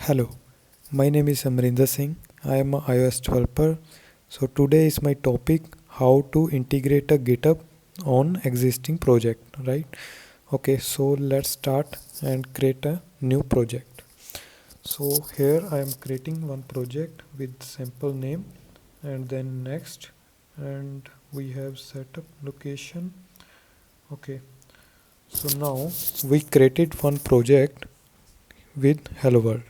Hello, my name is Amrinder Singh. I am a iOS developer. So today is my topic how to integrate a GitHub on existing project, right? Okay, so let's start and create a new project. So here I am creating one project with simple name and then next, and we have set up location. Okay, so now we created one project with hello world.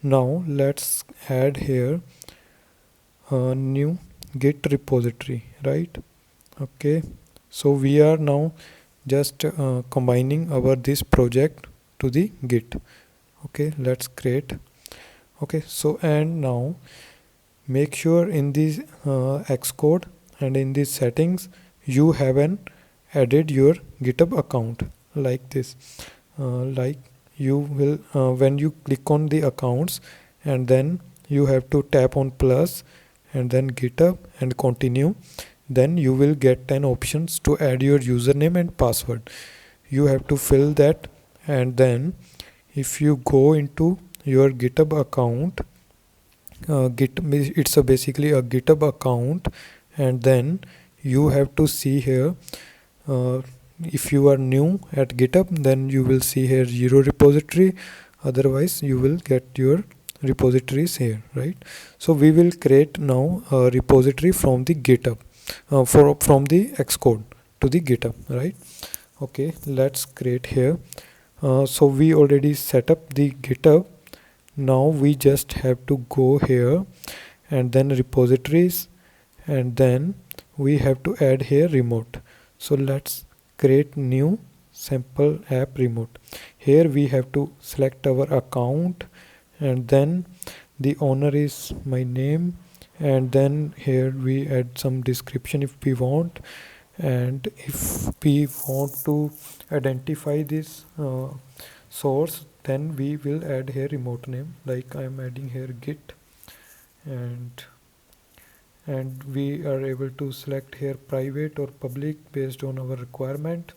Now let's add here a new Git repository, right? Okay, so we are now just combining our this project to the Git. Okay, let's create. Okay, so and now make sure in this Xcode and in these settings you haven't added your GitHub account like this. Like you will when you click on the accounts and then you have to tap on plus and then GitHub and continue, then you will get 10 options to add your username and password. You have to fill that, and then if you go into your GitHub account, it's basically a GitHub account, and then you have to see here, if you are new at GitHub, then you will see here 0 repository, otherwise you will get your repositories here, right? So we will create now a repository from the GitHub, from the Xcode to the GitHub, right? Okay, let's create here. So we already set up the GitHub. Now we just have to go here and then repositories, and then we have to add here remote. So let's create new sample app remote. Here we have to select our account, and then the owner is my name, and then here we add some description if we want, and if we want to identify this source, then we will add here remote name, like I am adding here Git, and we are able to select here private or public based on our requirement.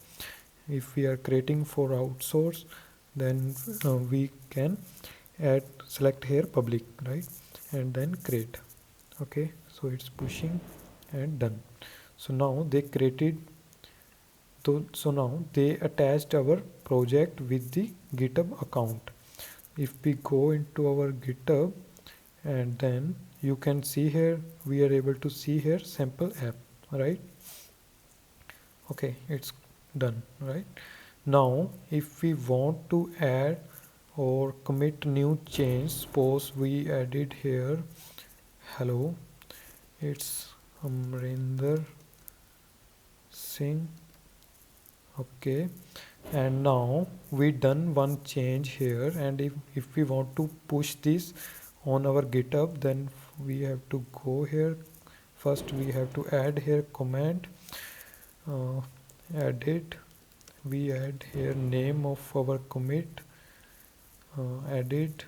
If we are creating for outsource, then we can select here public, right? And then create. Okay, so it's pushing and done. So now they created, so now they attached our project with the GitHub account. If we go into our GitHub, and then you can see here, we are able to see here sample app, right? Okay, it's done, right? Now if we want to add or commit new change, suppose we added here hello, it's Amrinder Singh. Okay, and now we done one change here, and if we want to push this on our GitHub, then we have to go here. First we have to add here comment, edit, we add here name of our commit, edit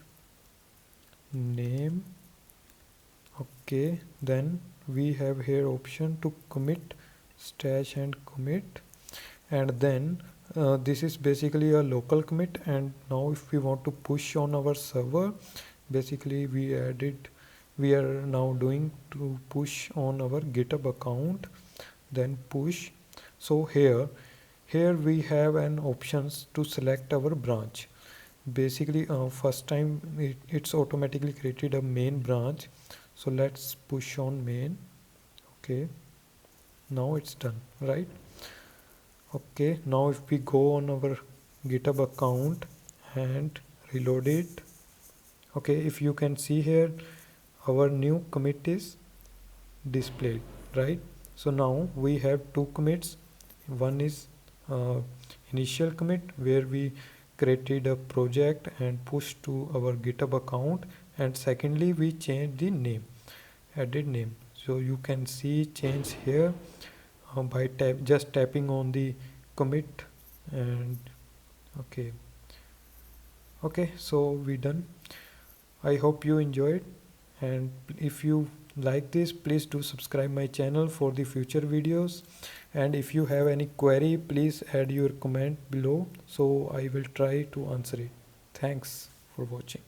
name. Okay, then we have here option to commit stash and commit, and then this is basically a local commit. And now if we want to push on our server, basically we are now doing to push on our GitHub account, then push. So here we have an options to select our branch. Basically first time it's automatically created a main branch, so let's push on main. Okay, now it's done, right? Okay, now if we go on our GitHub account and reload it, okay, if you can see here our new commit is displayed, right? So now we have two commits. One is initial commit, where we created a project and pushed to our GitHub account, and secondly we changed the name, added name. So you can see change here by just tapping on the commit, and okay, so we done. I hope you enjoyed, and if you like this, please do subscribe my channel for the future videos, and if you have any query, please add your comment below, so I will try to answer it. Thanks for watching.